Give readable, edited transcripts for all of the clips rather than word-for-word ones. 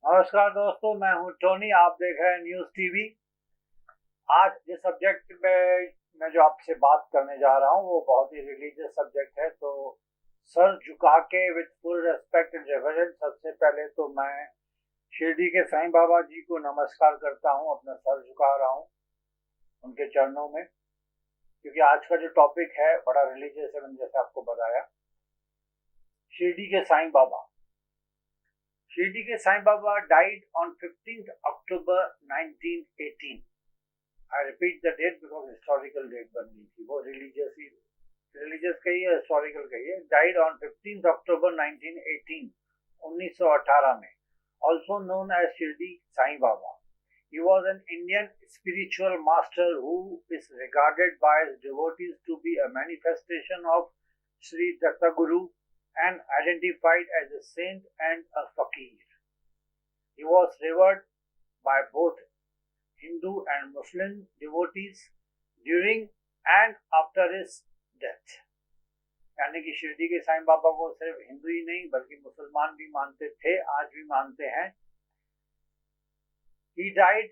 नमस्कार दोस्तों, मैं हूं टोनी। आप देख रहे हैं न्यूज़ टीवी। आज जिस सब्जेक्ट पे मैं जो आपसे बात करने जा रहा हूं वो बहुत ही रिलीजियस सब्जेक्ट है। तो सर झुका के with full respect and reverence सबसे पहले तो मैं शिरडी के साईं बाबा जी को नमस्कार करता हूं, अपना सर झुका रहा हूं उनके चरणों में, क्योंकि आज का जो टॉपिक है बड़ा रिलीजियस है। मैंने जैसे आपको बताया, शिरडी के साईं बाबा। शिरडी के Sai Baba died on 15th October 1918। I repeat the date because historical date बन गई थी, वो रिलीजियस कही है, हिस्टोरिकल कही है। डाइड ऑन 15th October 1918, 1918 में, also known as Shirdi Sai Baba. He was an Indian spiritual master who is regarded by his devotees to be a manifestation of Sri Dattaguru and identified as a saint and a fakir. He was revered by both Hindu and Muslim devotees during and after his death। यानी कि शिरडी के साईं बाबा को सिर्फ हिंदू ही नहीं बल्कि मुसलमान भी मानते थे, आज भी मानते हैं। He died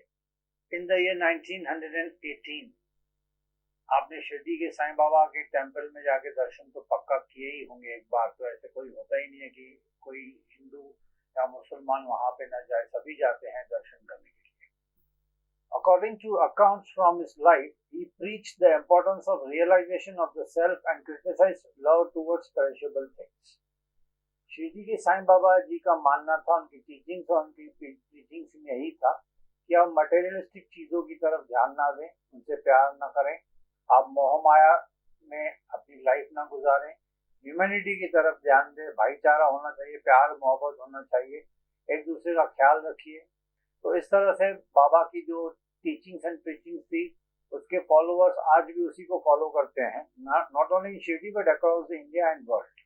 in the year 1918। आपने शिरडी के साईं बाबा के टेम्पल में जाके दर्शन तो पक्का किए ही होंगे एक बार। तो ऐसे कोई होता ही नहीं है कि कोई हिंदू या मुसलमान वहां पे न जाए, सभी जाते हैं दर्शन करने के लिए। According to accounts from his life, he preached the importance of realization of the self and criticized love towards perishable things। Shirdi के साईं बाबा जी का मानना था, उनकी टीचिंग्स और उनकी टीचिंग्स में यही था कि आप मटेरियलिस्टिक चीजों की तरफ ध्यान ना दें, उनसे प्यार ना करें, आप मोह माया में अपनी लाइफ ना गुजारें, ह्यूमैनिटी की तरफ ध्यान दें, भाईचारा होना चाहिए, प्यार मोहब्बत होना चाहिए, एक दूसरे का ख्याल रखिए। तो इस तरह से बाबा की जो टीचिंग्स एंड प्रीचिंग्स थी, उसके फॉलोअर्स आज भी उसी को फॉलो करते हैं, not only in Shirdi but across the India and world.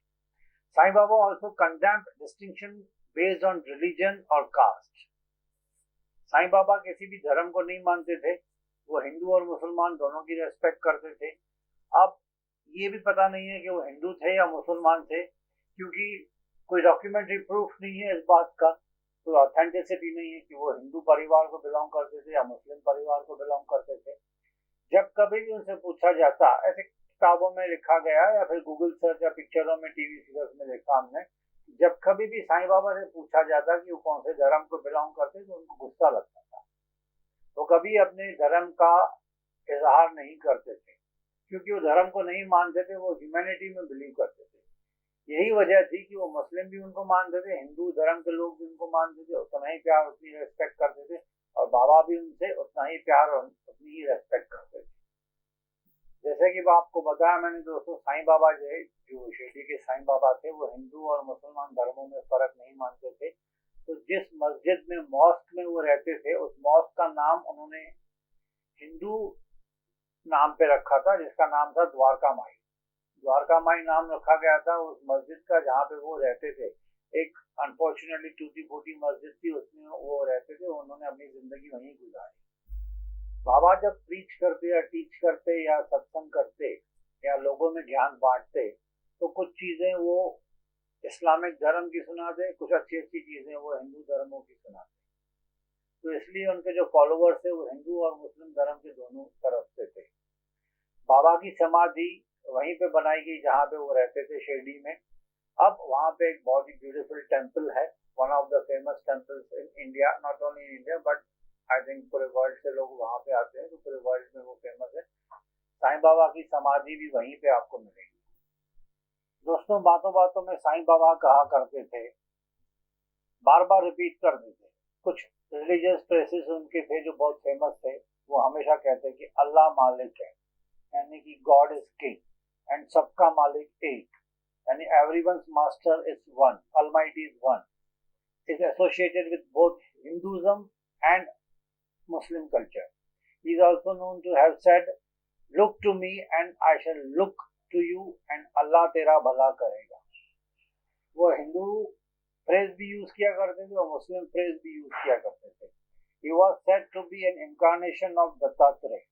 Sai Baba also condemned distinction based on religion और कास्ट। साईं बाबा किसी भी धर्म को नहीं मानते थे, वो हिंदू और मुसलमान दोनों की रेस्पेक्ट करते थे। अब ये भी पता नहीं है कि वो हिंदू थे या मुसलमान थे, क्योंकि कोई डॉक्यूमेंट्री प्रूफ नहीं है इस बात का, कोई ऑथेंटिसिटी नहीं है कि वो हिंदू परिवार को बिलोंग करते थे या मुस्लिम परिवार को बिलोंग करते थे। जब कभी भी उनसे पूछा जाता, ऐसे किताबों में लिखा गया या फिर गूगल सर्च या पिक्चरों में, टीवी सीरियल्स में देखा हमने, जब कभी भी साईं बाबा से पूछा जाता कि वो कौन से धर्म को बिलोंग करते तो उनको गुस्सा लगता था। वो कभी अपने धर्म का इजहार नहीं करते थे, क्योंकि वो धर्म को नहीं मानते थे, वो ह्यूमैनिटी में बिलीव करते थे। यही वजह थी कि वो मुस्लिम भी उनको मानते थे, हिंदू धर्म के लोग भी उनको मानते थे, उतना ही प्यार उतनी रेस्पेक्ट करते थे, और बाबा भी उनसे उतना ही प्यार और उतनी ही रेस्पेक्ट करते थे। जैसे कि आपको बताया मैंने दोस्तों, साईं बाबा जो शिरडी के साईं बाबा थे, वो हिंदू और मुसलमान धर्मों में फर्क नहीं मानते थे। तो जिस मस्जिद में, मॉस्क में वो रहते थे, उस मॉस्क का नाम उन्होंने हिंदू नाम पे रखा था, जिसका नाम था द्वारका माई। द्वारका माई नाम रखा गया था उस मस्जिद का जहाँ पे वो रहते थे। एक अनफॉर्चुनेटली टूटी फूटी मस्जिद थी, उसमें वो रहते थे, उन्होंने अपनी जिंदगी वहीं गुजारी। बाबा जब प्रीच करते या टीच करते या सत्संग करते या लोगों में ज्ञान बांटते, तो कुछ चीजें वो इस्लामिक धर्म की सुनाते, कुछ अच्छी अच्छी चीजें वो हिंदू धर्मों की सुनाते। तो इसलिए उनके जो फॉलोअर्स थे वो हिंदू और मुस्लिम धर्म के दोनों तरफ से थे। बाबा की समाधि वहीं पे बनाई गई जहाँ पे वो रहते थे, शिरडी में। अब वहाँ पे एक बहुत ही ब्यूटीफुल टेम्पल है, one of the famous temples in India, not only in India but I think पूरे वर्ल्ड से लोग वहाँ पे आते हैं, तो पूरे वर्ल्ड में वो फेमस है। साईं बाबा की समाधि भी वहीं पे आपको मिलेगी। दोस्तों, बातों बातों में साईं बाबा कहा करते थे, बार बार रिपीट कर देते। कुछ रिलीजियस प्लेसेस उनके थे जो बहुत फेमस थे, वो हमेशा कहते कि अल्लाह मालिक है, यानी कि गॉड इज किंग एंड सबका मालिक एक, यानी everyone's master is one, Almighty is one, is associated with both Hinduism and Muslim culture। He is also known to have said, "Look to me and I shall look to you and Allah तेरा भला करेगा"। वो Hindu phrase भी use किया करते थे और मुस्लिम phrase भी यूज किया करते थे। He was said to be an incarnation of Dattatreya,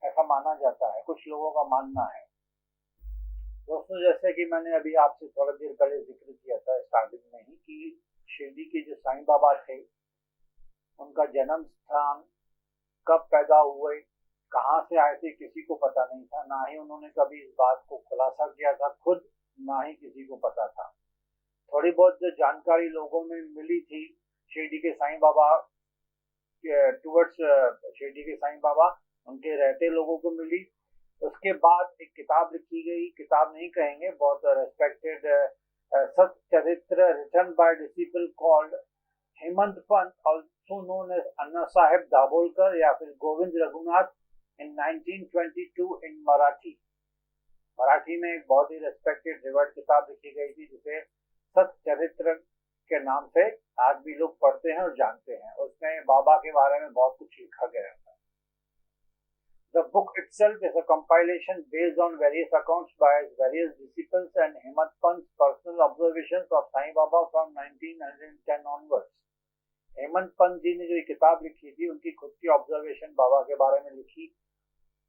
ऐसा माना जाता है, कुछ लोगों का मानना है। दोस्तों, जैसे कि मैंने अभी आपसे थोड़ी देर पहले जिक्र किया था स्टार्टिंग में ही कि शिरडी के जो साईं बाबा थे उनका जन्म स्थान, कब पैदा हुए, कहाँ से आए थे, किसी को पता नहीं था। ना ही उन्होंने कभी इस बात को खुलासा किया था खुद, ना ही किसी को पता था। थोड़ी बहुत जो जानकारी लोगों में मिली थी शिरडी के साईं बाबा टुवर्ड्स शिरडी के साईं बाबा, उनके रहते लोगों को मिली। उसके बाद एक किताब लिखी गई, किताब नहीं कहेंगे, बहुत respected Sat Charitra written by disciple called Hemant Pant, also known as Anna Saheb Dabholkar या फिर गोविंद रघुनाथ, इन 1922 इन मराठी। मराठी में एक बहुत ही रेस्पेक्टेड रिवर्ड किताब लिखी गई थी जिसे सत चरित्र के नाम से आज भी लोग पढ़ते हैं और जानते हैं। उसमें बाबा के बारे में बहुत कुछ लिखा गया था। The book itself is a compilation based on various accounts by various disciples and Hemant Pant's personal observations of Sai Baba from 1910 onwards. Hemant Pant ji ने जो किताब लिखी थी उनकी खुद की ऑब्जर्वेशन बाबा के बारे में लिखी।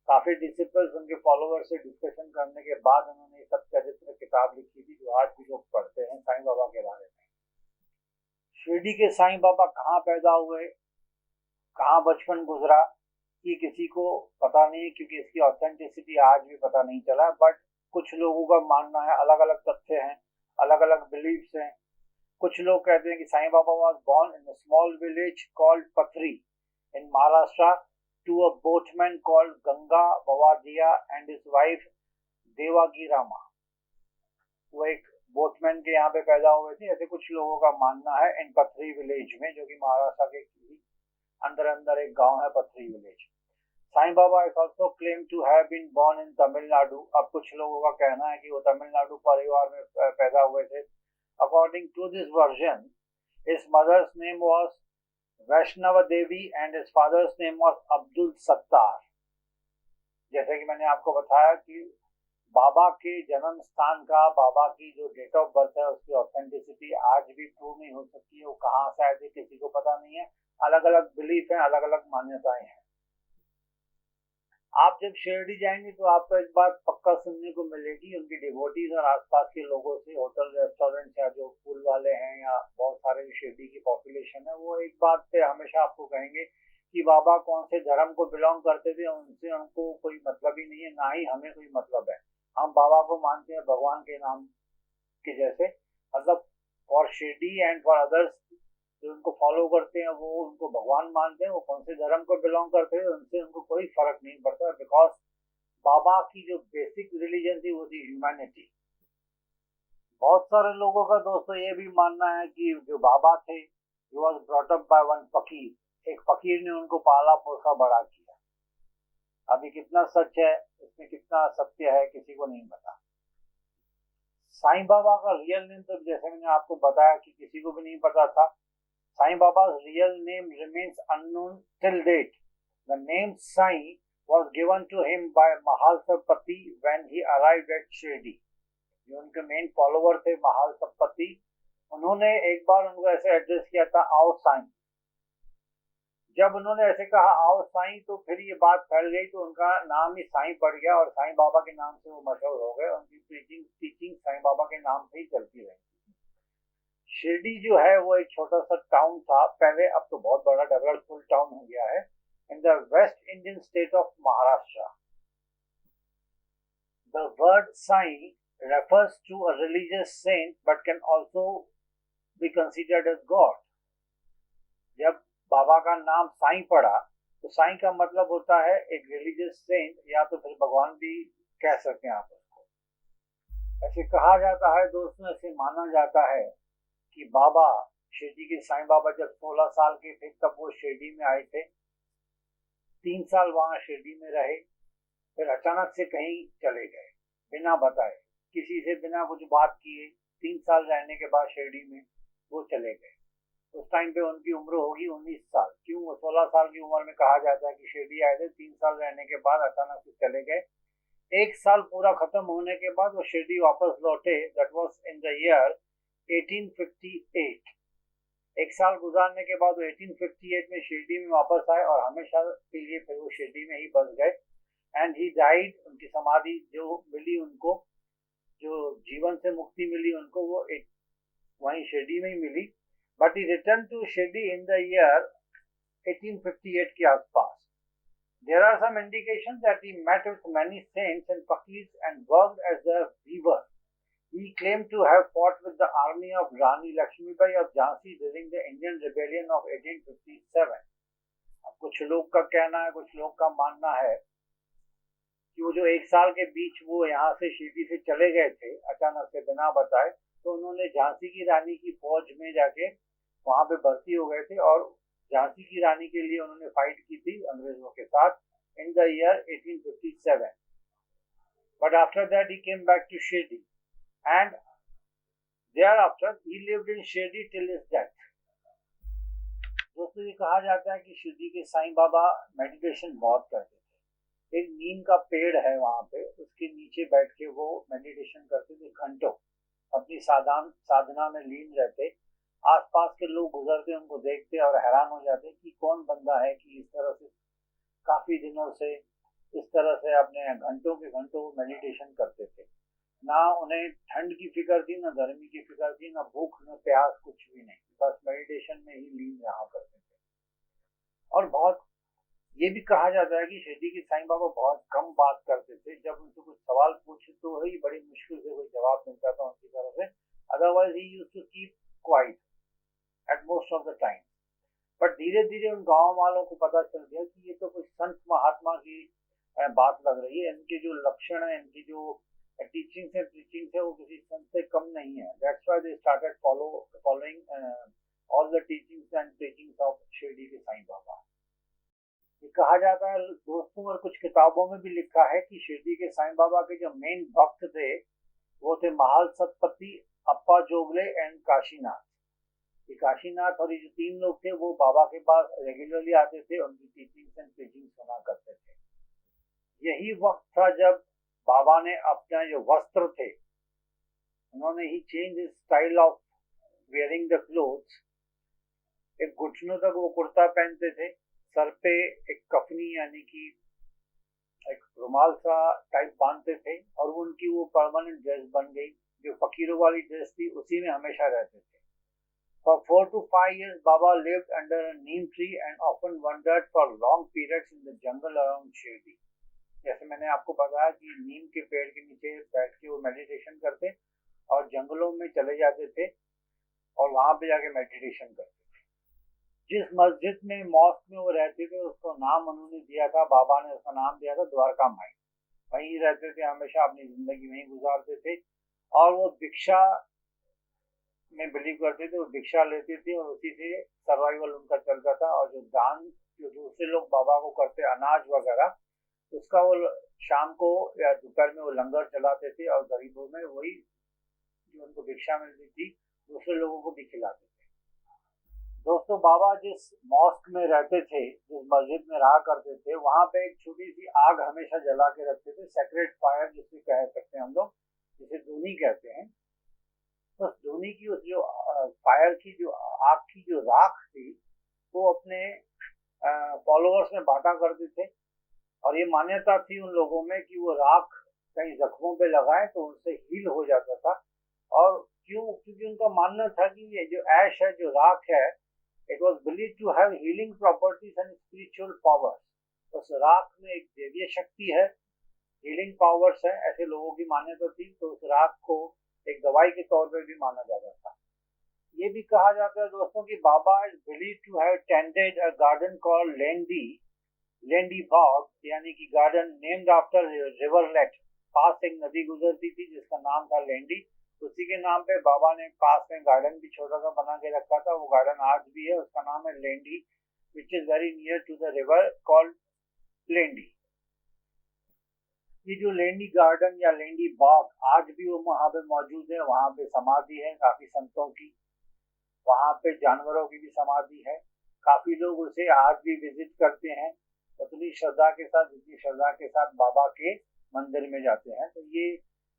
काफी डिसिपल्स उनके फॉलोअर से डिस्कशन करने के बाद उन्होंने सब चरित्र किताब लिखी थी जो आज भी लोग पढ़ते हैं साईं बाबा के बारे में। शिरडी के साईं बाबा कहाँ पैदा हुए, कहाँ बचपन गुजरा, ये किसी को पता नहीं, क्योंकि इसकी ऑथेंटिसिटी आज भी पता नहीं चला। बट कुछ लोगों का मानना है, अलग अलग तथ्य हैं, अलग अलग बिलीफ्स हैं। कुछ लोग कहते हैं कि Sai Baba was born in a small village called Pathri in Maharashtra to a boatman called Ganga Bavadia and his wife Devagi Rama. वो एक बोटमैन के यहाँ पे पैदा हुए थे, ऐसे कुछ लोगों का मानना है, इन पथरी विलेज में, जो कि महाराष्ट्र के अंदर अंदर एक गांव है Pathri village. Sai Baba is also claim to have been born in Tamil Nadu. अब कुछ लोगों का कहना है कि वो तमिलनाडु परिवार में पैदा हुए थे। According to this version, his mother's name was Vaishnav Devi and his father's name was Abdul Sattar. जैसे कि मैंने आपको बताया कि बाबा के जन्म स्थान का, बाबा की जो डेट ऑफ बर्थ है उसकी ऑथेंटिसिटी आज भी प्रूव नहीं हो सकती है। वो कहाँ से आए थे किसी को पता नहीं है। अलग अलग बिलीफ हैं, अलग अलग मान्यताएं हैं। आप जब शिरडी जाएंगे तो आपको एक बात पक्का सुनने को मिलेगी उनकी डिवोटीज और आसपास के लोगों से, होटल रेस्टोरेंट या जो फूल वाले हैं या बहुत सारे शिरडी की पॉपुलेशन है, वो एक बात से हमेशा आपको कहेंगे कि बाबा कौन से धर्म को बिलोंग करते थे, उनसे हमको कोई मतलब ही नहीं है, ना ही हमें कोई मतलब है। हम बाबा को मानते हैं भगवान के नाम के जैसे, मतलब for Shirdi and for others जो उनको फॉलो करते हैं वो उनको भगवान मानते हैं। वो कौन से धर्म को बिलोंग करते हैं उनसे उनको कोई फर्क नहीं पड़ता, बिकॉज बाबा की जो बेसिक रिलीजन थी वो थी ह्यूमैनिटी। बहुत सारे लोगों का दोस्तों ये भी मानना है कि जो बाबा थे he was brought up by one फकीर, एक फकीर ने उनको पाला पोसा बड़ा किया। अभी कितना सच है, इसमें कितना सत्य है, किसी को नहीं पता। साईं बाबा का रियल नेम तो जैसे मैंने आपको बताया कि किसी को भी नहीं पता था। Sai Baba's real name remains unknown till date. The name Sai was given to him by Mahalsapati when he arrived at Shirdi. जो उनके मेन फॉलोवर थे महालसपति, उन्होंने एक बार उनको ऐसे एड्रेस किया था, आओ साईं। जब उन्होंने ऐसे कहा आओ साईं तो फिर ये बात फैल गई, तो उनका नाम ही साईं पड़ गया और साईं बाबा के नाम से वो मशहूर हो गए। उनकी टीचिंग साईं बाबा के नाम से ही चलती रही। शिरडी जो है वो एक छोटा सा टाउन था पहले, अब तो बहुत बड़ा डेवलपफुल टाउन हो गया है, in the west Indian state of Maharashtra. The word Sai refers to a religious saint but can also be considered as God. जब बाबा का नाम साईं पड़ा तो साईं का मतलब होता है एक रिलीजियस सेंट, या तो फिर भगवान भी कह सकते हैं आप उसको। ऐसे कहा जाता है दोस्तों, ऐसे माना जाता है कि बाबा शिरडी के साईं बाबा जब 16 साल के थे तब वो शिरडी में आए थे। 3 साल वहां शिरडी में रहे, फिर अचानक से कहीं चले गए बिना बताए, किसी से बिना कुछ बात किए। 3 साल रहने के बाद शिरडी में वो चले गए। उस टाइम पे उनकी उम्र होगी 19 साल। क्यों? वो 16 साल की उम्र में कहा जाता है कि शिरडी आए थे, 3 साल रहने के बाद अचानक से चले गए। 1 साल पूरा खत्म होने के बाद वो शिरडी वापस लौटे। That was in the year 1858। 1 साल गुजारने के बाद वो 1858 में शिरडी में वापस आए और हमेशा के लिए फिर वो शिरडी में ही बस गए। एंड ही डाइड, उनकी समाधि जो मिली उनको, जो जीवन से मुक्ति मिली उनको, वो एक वहीं शिरडी में ही मिली। but he returned to Shirdi in the year 1858 के आसपास. There are some indications that he met with many saints and fakirs and worked as a weaver. He claimed to have fought with the army of Rani Lakshmibai of Jhansi during the Indian rebellion of 1857. अब कुछ लोग का कहना है, कुछ लोग का मानना है कि वो जो 1 साल के बीच वो यहाँ से शिरडी से चले गए थे अचानक से बिना बताए, तो उन्होंने झांसी की रानी की फौज में जाके वहां पे भर्ती हो गए थे और झांसी की रानी के लिए उन्होंने फाइट की थी अंग्रेजों के साथ in the year 1857. But after that he came back to Shirdi and thereafter he lived in Shirdi till his death. दोस्तों, ये कहा जाता है कि शिरडी के साईं बाबा मेडिटेशन बहुत करते थे. एक नीम का पेड़ है वहां पे, उसके नीचे बैठ के वो मेडिटेशन करते थे घंटों, अपनी साधना में लीन रहते. आसपास के लोग गुजरते उनको देखते और हैरान हो जाते कि कौन बंदा है कि इस तरह से काफी दिनों से इस तरह से अपने घंटों के घंटों मेडिटेशन करते थे. ना उन्हें ठंड की फिक्र थी, ना गर्मी की फिक्र थी, ना भूख न प्यास, कुछ भी नहीं, बस मेडिटेशन में ही लीन रहा करते थे. और बहुत ये भी कहा जाता है कि शिरडी के साईं बाबा बहुत कम बात करते थे. जब उनसे कुछ सवाल पूछे तो ही बड़ी मुश्किल से कोई जवाब मिलता था उनकी तरफ से. Otherwise he used to keep quiet at most of the time. बट धीरे धीरे उन गांव वालों को पता चल गया कि ये तो कोई संत महात्मा की बात लग रही है. इनके जो लक्षण है, इनकी जो टीचिंग्स है, प्रीचिंग्स है, वो किसी संत से कम नहीं है. That's why they started following all the teachings and preachings of Shirdi के साईं बाबा. ये कहा जाता है दोस्तों, और कुछ किताबों में भी लिखा है कि शिरडी के साईं बाबा के जो मेन भक्त थे वो थे महाल सतपति, अप्पा जोगले एंड काशीनाथ. ये काशीनाथ और ये जो 3 लोग थे वो बाबा के पास रेगुलरली आते थे, उनकी टीचिंग्स एंड प्रीचिंग्स सुना करते थे. यही वक्त था जब बाबा ने अपना जो वस्त्र थे, उन्होंने ही change style of wearing the clothes. एक घुटनों तक वो कुर्ता पहनते थे, सर पे एक कफनी यानी कि एक रुमाल सा टाइप बांधते थे और उनकी वो परमानेंट ड्रेस बन गई. जो फकीरों वाली ड्रेस थी उसी में हमेशा रहते थे. For 4 to 5 years, Baba lived under a neem tree and often wandered for long periods in the jungle around Shirdi. जैसे मैंने आपको बताया कि नीम के पेड़ के नीचे बैठ के वो मेडिटेशन करते और जंगलों में चले जाते थे और वहां पे जाके मेडिटेशन करते थे. जिस मस्जिद में, मॉस्क में वो रहते थे उसको नाम उन्होंने दिया था, बाबा ने उसका नाम दिया था द्वारका माई. वहीं रहते थे, हमेशा अपनी जिंदगी वहीं गुजारते थे और वो भिक्षा में बिलीव करते थे. वो भिक्षा लेते थे और उसी से सर्वाइवल उनका चलता था. और जो दान जो दूसरे लोग बाबा को करते अनाज वगैरह, उसका वो शाम को या दोपहर में वो लंगर चलाते थे और गरीबों में वही जो उनको भिक्षा मिलती थी दूसरे लोगों को भी खिलाते थे. दोस्तों, बाबा जिस मॉस्क में रहते थे, जिस मस्जिद में रहा करते थे, वहां पे एक छोटी सी आग हमेशा जला के रखते थे, सेक्रेट फायर जिसे कह सकते हैं हम लोग, जिसे धूनी कहते हैं. बस धूनी की उस जो फायर की जो आग की जो राख थी वो अपने फॉलोअर्स में बांटा करते थे. और ये मान्यता थी उन लोगों में कि वो राख कहीं जख्मों पे लगाए तो उनसे हील हो जाता था. और क्योंकि उनका मानना था कि ये जो ऐश है, जो राख है, it was believe to have healing properties and spiritual powers. उस राख में एक देवीय शक्ति है, हीलिंग पावर्स है, ऐसे लोगों की मान्यता थी. तो उस राख को एक दवाई के तौर पे भी माना जाता था. ये भी कहा जाता है दोस्तों कि Baba is believe to have tended a garden called Lendi Bagh, यानी कि गार्डन नेम्ड आफ्टर रिवरलेट. पास एक नदी गुजरती थी जिसका नाम था लेंडी. उसी के नाम पे बाबा ने पास में गार्डन भी छोटा सा बना के रखा था. वो गार्डन आज भी है, उसका नाम है Lendi, which is very near to the river called Lendi. ये जो लेंडी गार्डन या लेंडी बाग आज भी वो वहां पे मौजूद है. वहां पे समाधि है काफी संतों की, वहां पे जानवरों की भी समाधि है. काफी लोग उसे आज भी विजिट करते हैं उतनी श्रद्धा के साथ जितनी श्रद्धा के साथ बाबा के मंदिर में जाते हैं. तो ये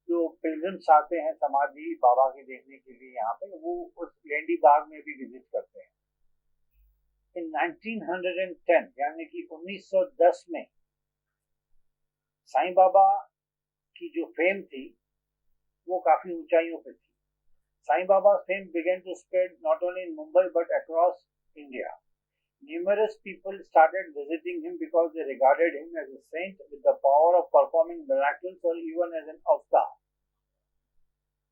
जो पिलग्रिम्स आते हैं समाधि बाबा की देखने के लिए यहाँ पे, वो उस लेंडी बाग में भी विजिट करते हैं. इन 1910 यानी कि 1910 में साईं बाबा की जो फेम थी वो काफी ऊंचाइयों पे थी. Sai Baba's fame began to spread not only in Mumbai but across India. Numerous people started visiting him because they regarded him as a saint with the power of performing miracles or even as an avatar.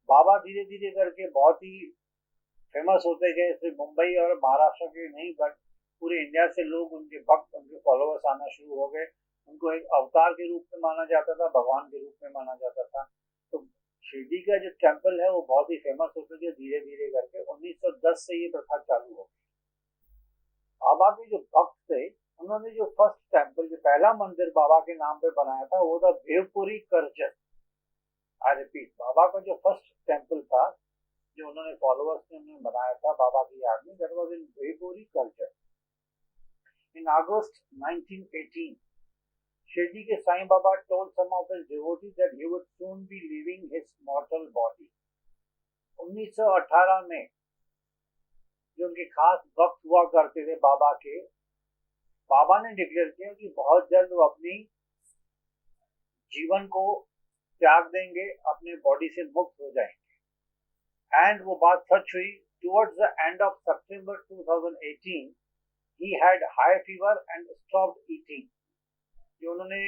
बाबा धीरे धीरे करके बहुत ही famous होते गए, सिर्फ मुंबई और महाराष्ट्र के नहीं बट पूरे इंडिया से लोग, उनके भक्त, उनके फॉलोअर्स आना शुरू हो गए। उनको एक अवतार के रूप में माना जाता था, भगवान के रूप में माना जाता था। तो शिरडी का जो टेम्पल है वो बहुत ही फेमस होते गए धीरे धीरे करके। 1910 से ये प्रथा चालू हो गई। बाबा के जो भक्त थे उन्होंने जो फर्स्ट टेम्पल, जो पहला मंदिर बाबा के नाम पे बनाया था वो था भेवपुरी करजत। आई रिपीट, बाबा का जो फर्स्ट टेम्पल था जो उन्होंने फॉलोअर्स ने उन्होंने बनाया था बाबा की याद में, that was in bhelpuri Karjat. इन अगस्त 1918 शिरडी के साईं बाबा told some of his devotees that he would soon be leaving his mortal body. 1918 में जो उनके खास भक्त हुआ करते थे बाबा के, बाबा ने डिक्लेयर किया कि बहुत जल्द वो अपनी जीवन को त्याग देंगे, अपने बॉडी से मुक्त हो जाएंगे। एंड वो बात सच हुई। Towards the end of September 2018 he had high fever and stopped eating. जो उन्होंने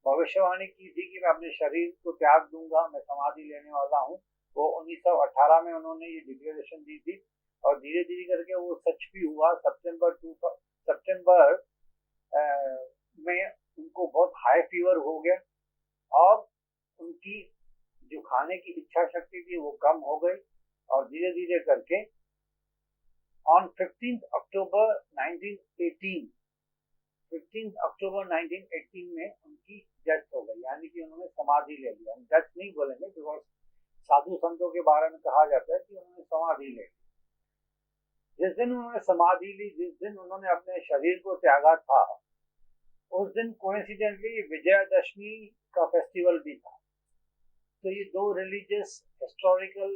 भविष्यवाणी की थी कि मैं अपने शरीर को त्याग दूंगा, मैं समाधि लेने वाला हूँ, वो 1918 में उन्होंने ये डिक्लेरेशन दी थी और धीरे धीरे करके वो सच भी हुआ। सितंबर में उनको बहुत हाई फीवर हो गया और उनकी जो खाने की इच्छा शक्ति थी वो कम हो गई और धीरे धीरे करके on 15th October 1918 में उनकी डेथ हो गई, यानी कि उन्होंने समाधि ले लिया। डेथ नहीं बोलेंगे बिकॉज साधु संतों के बारे में कहा जाता है कि उन्होंने समाधि ले ली। जिस दिन उन्होंने समाधि ली, जिस दिन उन्होंने अपने शरीर को त्यागा था, उस दिन कोइंसिडेंटली विजयादशमी का फेस्टिवल भी था। तो ये दो रिलीजियस हिस्टोरिकल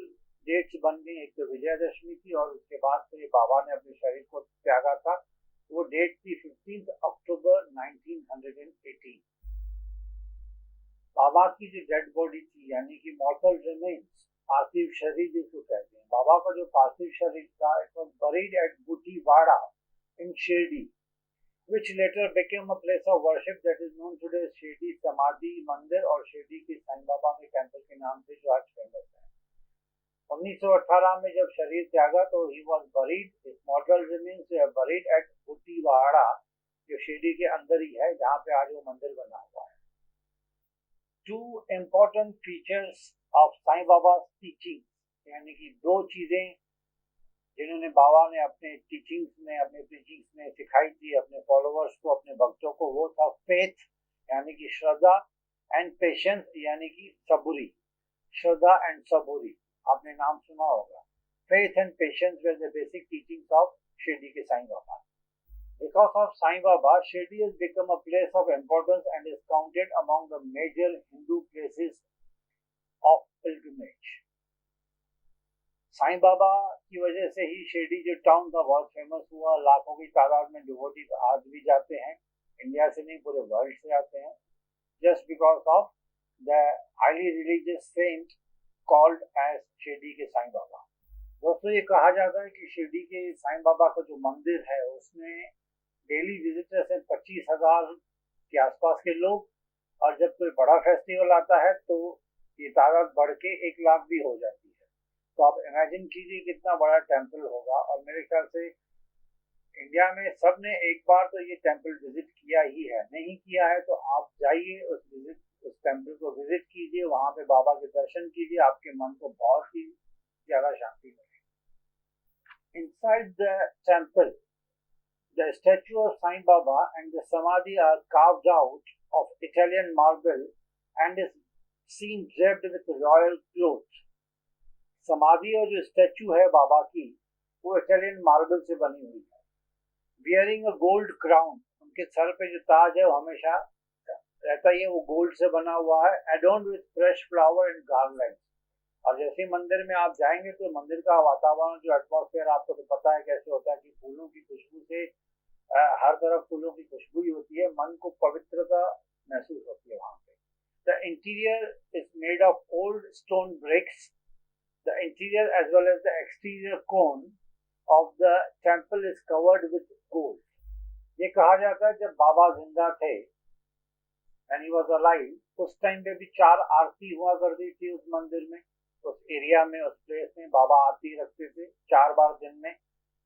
डेट्स बन गई, एक तो विजयादशमी थी और उसके बाद से बाबा ने अपने शरीर को त्यागा था। वो डेट थी 15 अक्टूबर 1918। बाबा की जो डेड बॉडी थी, यानी कि मॉर्टल रिमेन्स, पार्थिव शरीर जिसको कहते हैं, बाबा का जो पार्थिव शरीर था, it was buried at Butiwada in Shirdi, which later became a place of worship that is known today as Shirdi समाधि मंदिर और शिरडी के साईं बाबा के टेम्पल के नाम से जो आज फेमस है। 1918 में जब शरीर त्यागा तो he was buried, his mortal remains were buried at बूटीवाड़ा, जो शिरडी के अंदर ही है, जहाँ पे आज वो मंदिर बना हुआ है। Two important features of Sai बाबा's teaching, यानी कि दो चीजें जिन्होंने बाबा ने अपने टीचिंग्स में, अपने प्रीचिंग्स में सिखाई थी अपने फॉलोअर्स को, अपने भक्तों को, वो था फेथ यानी कि श्रद्धा एंड पेशेंस यानी कि सबूरी। श्रद्धा एंड सबूरी आपने नाम सुना होगा। Faith and patience were the basic teachings of Shirdi के साईं बाबा। Because of Sai Baba, Shirdi has become a place of importance and is counted among the major Hindu places of pilgrimage. Sai Baba की वजह से ही शिरडी जो टाउन था बहुत फेमस हुआ। लाखों की तादाद में डिवोटीज आज भी जाते हैं, इंडिया से नहीं पूरे वर्ल्ड से आते हैं, just because of the highly religious saint called as Shirdi के साईं बाबा। दोस्तों, ये कहा जाता है कि शिरडी के साईं बाबा का जो मंदिर है उसमें डेली विजिटर्स हैं 25,000 के आसपास के लोग, और जब कोई बड़ा फेस्टिवल आता है तो ये तादाद बढ़ के 1 लाख भी हो जाती है। तो आप इमेजिन कीजिए कितना बड़ा टेम्पल होगा। और मेरे ख्याल से इंडिया में सब ने एक बार तो ये टेम्पल विजिट किया ही है, नहीं किया है तो आप जाइए उस टेम्पल को विजिट कीजिए, वहां पे बाबा के दर्शन कीजिए, आपके मन को बहुत ही ज्यादा शांति मिलेगी। Inside the temple the statue of Sai Baba and the Samadhi are carved out of Italian marble and is seen draped with royal clothes. समाधि और जो स्टैचू है बाबा की वो इटालियन मार्बल से बनी हुई है। बियरिंग अ गोल्ड क्राउन, उनके सर पे जो ताज है वो हमेशा रहता ही है, वो गोल्ड से बना हुआ है, adorned with fresh flower and garland. और जैसे मंदिर में आप जाएंगे तो मंदिर का वातावरण, जो एटमॉस्फेयर, आपको तो पता है कैसे होता है कि फूलों की खुशबू से हर तरफ फूलों की खुशबू ही होती है, मन को पवित्रता महसूस होती है वहां पे। The interior is made of old stone BRICS The interior as well as the exterior cone of the temple is covered with gold. ये कहा जाता है जब बाबा जिंदा थे, when he was alive, उस टाइम पे भी 4 आरती हुआ करती थी उस मंदिर में, उस एरिया में, उस प्लेस में बाबा आरती रखते थे 4 बार दिन में।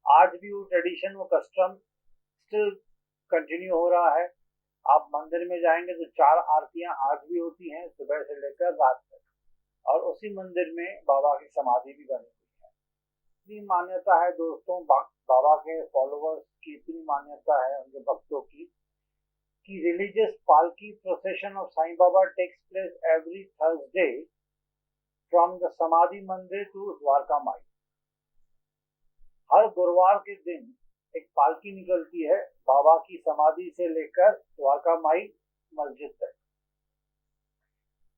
आज भी वो ट्रेडिशन, वो कस्टम स्टिल कंटिन्यू हो रहा है। आप मंदिर में जाएंगे तो 4 आरतियां आज भी होती हैं सुबह से लेकर रात तक, और उसी मंदिर में बाबा की समाधि भी बनी हुई है। इतनी मान्यता है दोस्तों, बाबा के फॉलोअर्स की इतनी मान्यता है, उनके भक्तों की, कि religious palki procession of Sai Baba takes place every Thursday from the Samadhi Mandir to Dwarka माई। हर गुरुवार के दिन एक पालकी निकलती है बाबा की समाधि से लेकर द्वारका माई मस्जिद तक,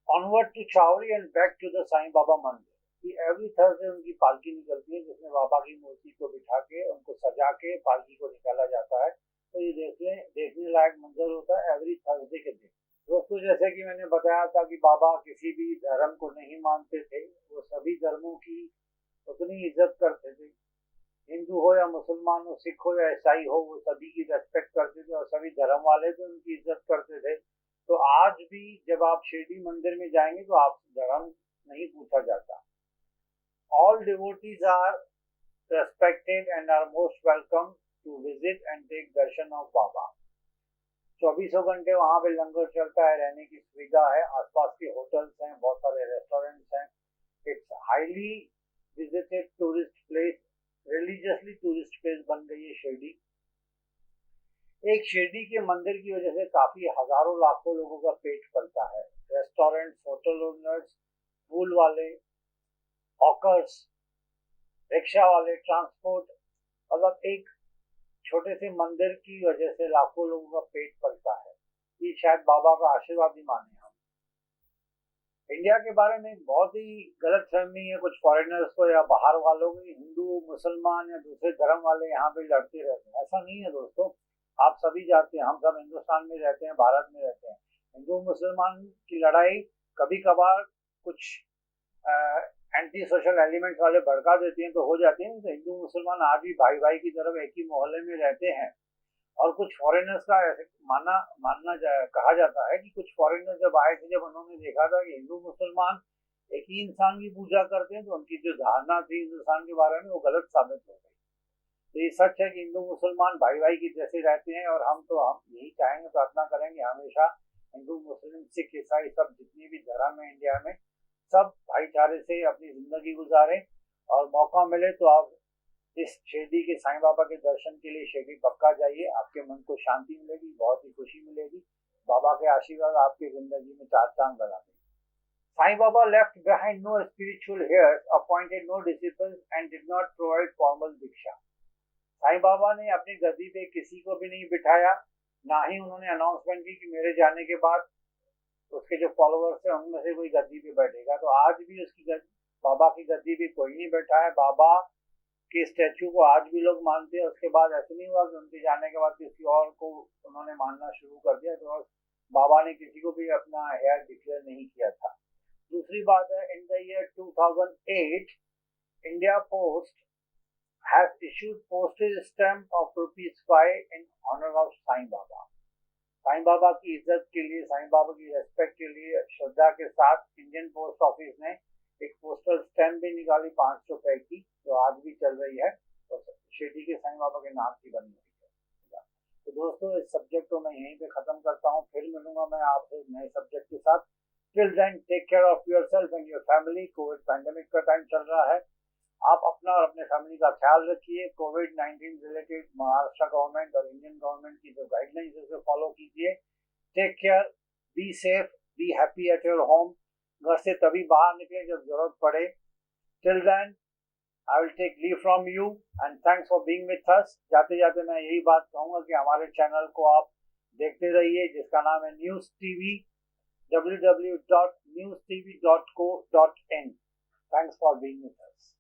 onward to Chavadi and back to the Sai Baba mandir. Every Thursday उनकी पालकी निकलती है, जिसमें बाबा की मूर्ति को बिठा के, उनको सजा के पालकी को निकाला जाता है। तो ये देखने लायक मंजर होता है एवरी थर्सडे के दिन। दोस्तों, जैसे कि मैंने बताया था कि बाबा किसी भी धर्म को नहीं मानते थे, वो सभी धर्मों की उतनी इज्जत करते थे। हिंदू हो या मुसलमान हो, सिख हो या ईसाई हो, वो सभी की रेस्पेक्ट करते थे और सभी धर्म वाले भी उनकी इज्जत करते थे। तो आज भी जब आप शिरडी मंदिर में जाएंगे तो आपसे धर्म नहीं पूछा जाता। All devotees are respected and are most welcome to visit and take darshan of Baba. 24 घंटे वहां पे लंगर चलता है, रहने की सुविधा है, आसपास के होटल्स हैं, बहुत सारे रेस्टोरेंट्स हैं। It's highly visited tourist place, religiously tourist place बन गई है शिरडी। एक शिरडी के मंदिर की वजह से काफी हजारों लाखों लोगों का पेट पलता है। रेस्टोरेंट्स, होटल ओनर्स, फूल वाले, हॉकर्स, रिक्शा वाले, ट्रांसपोर्ट, मतलब एक छोटे से मंदिर की वजह से लाखों लोगों का पेट पलता है। ये शायद बाबा का आशीर्वाद ही माने हम। इंडिया के बारे में बहुत ही गलत फहमी है कुछ फॉरेनर्स को या बाहर वालों को, हिंदू, मुसलमान या दूसरे धर्म वाले यहाँ पे लड़ते रहते हैं। ऐसा नहीं है दोस्तों, आप सभी जानते हैं, हम सब हिंदुस्तान में रहते हैं, भारत में रहते हैं। हिंदू मुसलमान की लड़ाई कभी कभार कुछ एंटी सोशल एलिमेंट्स वाले भड़का देती हैं तो हो जाती है। तो हिंदू मुसलमान आज भी भाई भाई की तरफ एक ही मोहल्ले में रहते हैं। और कुछ फॉरेनर्स का ऐसे कहा जाता है कि कुछ फॉरेनर्स जब आए थे, जब उन्होंने देखा था कि हिंदू मुसलमान एक ही इंसान की पूजा करते हैं, तो उनकी जो धारणा थी हिंदुस्तान के बारे में वो गलत साबित हो गई। तो ये सच है कि हिंदू मुसलमान भाई भाई की जैसे रहते हैं, और हम यही चाहेंगे, प्रार्थना करेंगे हमेशा हिंदू, मुस्लिम, सिख, ईसाई, सब जितनी भी धर्म है इंडिया में, सब भाईचारे से अपनी जिंदगी गुजारें। और मौका मिले तो आप इस शिरडी के साईं बाबा के दर्शन के लिए शिरडी पक्का जाइए, आपके मन को शांति मिलेगी, बहुत ही खुशी मिलेगी। बाबा के आशीर्वाद आपकी जिंदगी में 4 चांद लगा देंगे। Sai Baba left behind no spiritual heirs, appointed no disciples and did not provide formal diksha. Sai Baba ने अपनी गद्दी पे किसी को भी नहीं बिठाया, ना ही उन्होंने अनाउंसमेंट की कि मेरे जाने के बाद उसके जो फॉलोअर्स हैं उनमें से कोई गद्दी पे बैठेगा। तो आज भी बाबा की गद्दी पे कोई नहीं बैठा है। बाबा के स्टैचू को आज भी लोग मानते हैं। उसके बाद ऐसा नहीं हुआ कि उनके जाने के बाद किसी और को उन्होंने मानना शुरू कर दिया। तो बाबा ने किसी को भी अपना हेयर डिक्लेयर नहीं किया था। दूसरी बात है, in the year 2008 India Post has issued postage stamp of ₹5 in honor of Sai Baba. Sai Baba की इज्जत के लिए, साईं बाबा की रेस्पेक्ट के लिए, श्रद्धा के साथ इंडियन पोस्ट ऑफिस ने एक पोस्टल स्टैम्प भी निकाली 500 रुपए की, जो आज भी चल रही है और शिरडी के साईं बाबा के नाम की बनी हुई है। तो दोस्तों, इस सब्जेक्ट को मैं यहीं पे खत्म करता हूँ। फिर मिलूंगा मैं आपसे नए सब्जेक्ट के साथ। Till then take care of yourself and your family. Covid pandemic का टाइम चल रहा है, आप अपना और अपने फैमिली का ख्याल रखिए। कोविड-19 रिलेटेड महाराष्ट्र गवर्नमेंट और इंडियन गवर्नमेंट की जो गाइडलाइंस है उसे फॉलो कीजिए। Take care, be safe, be happy at your home. घर से तभी बाहर निकले जब जरूरत पड़े। Till then I will take leave from you and thanks for being with us. जाते जाते मैं यही बात कहूंगा कि हमारे चैनल को आप देखते रहिए, जिसका नाम है news TV, www.newstv.co.in। Thanks for being with us.